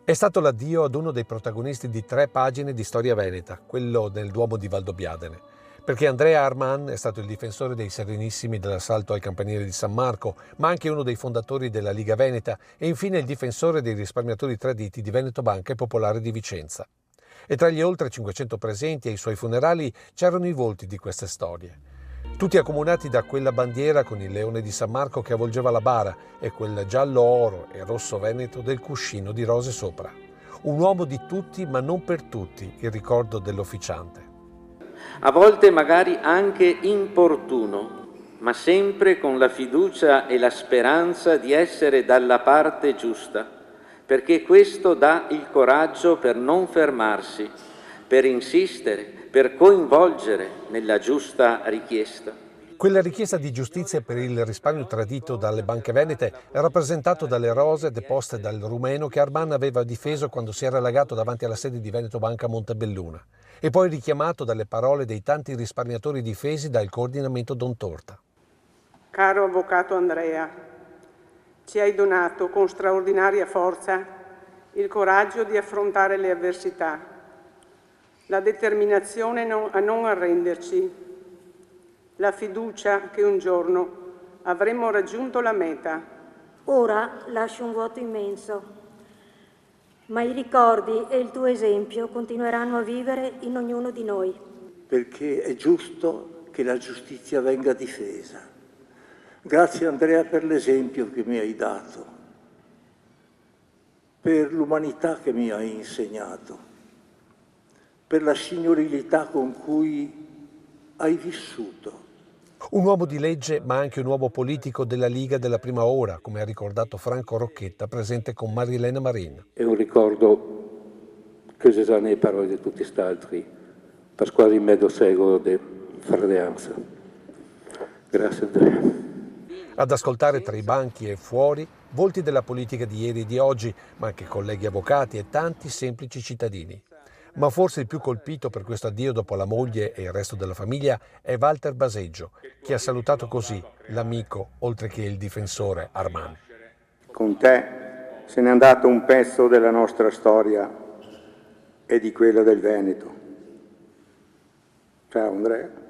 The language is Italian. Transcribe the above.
È stato l'addio ad uno dei protagonisti di 3 pagine di storia veneta, quello del Duomo di Valdobbiadene, perché Andrea Arman è stato il difensore dei Serenissimi dell'assalto al Campanile di San Marco, ma anche uno dei fondatori della Liga Veneta e infine il difensore dei risparmiatori traditi di Veneto Banca e Popolare di Vicenza. E tra gli oltre 500 presenti ai suoi funerali c'erano i volti di queste storie. Tutti accomunati da quella bandiera con il leone di San Marco che avvolgeva la bara e quel giallo oro e rosso veneto del cuscino di rose sopra. Un uomo di tutti ma non per tutti, il ricordo dell'officiante. A volte magari anche importuno, ma sempre con la fiducia e la speranza di essere dalla parte giusta, perché questo dà il coraggio per non fermarsi, per insistere, per coinvolgere nella giusta richiesta. Quella richiesta di giustizia per il risparmio tradito dalle banche venete è rappresentato dalle rose deposte dal rumeno che Arman aveva difeso quando si era allagato davanti alla sede di Veneto Banca a Montebelluna e poi richiamato dalle parole dei tanti risparmiatori difesi dal coordinamento Don Torta. Caro avvocato Andrea, ci hai donato con straordinaria forza il coraggio di affrontare le avversità, la determinazione a non arrenderci, la fiducia che un giorno avremmo raggiunto la meta. Ora lascio un vuoto immenso, ma i ricordi e il tuo esempio continueranno a vivere in ognuno di noi. Perché è giusto che la giustizia venga difesa. Grazie Andrea per l'esempio che mi hai dato, per l'umanità che mi hai insegnato, per la signorilità con cui hai vissuto. Un uomo di legge, ma anche un uomo politico della Liga della prima ora, come ha ricordato Franco Rocchetta, presente con Marilena Marin. È un ricordo che userà nelle parole di tutti gli altri per quasi mezzo secolo di fratellanza. Grazie Andrea. Ad ascoltare tra i banchi e fuori volti della politica di ieri e di oggi, ma anche colleghi avvocati e tanti semplici cittadini. Ma forse il più colpito per questo addio dopo la moglie e il resto della famiglia è Walter Baseggio, che ha salutato così l'amico, oltre che il difensore, Arman. Con te se n'è andato un pezzo della nostra storia e di quella del Veneto. Ciao Andrea.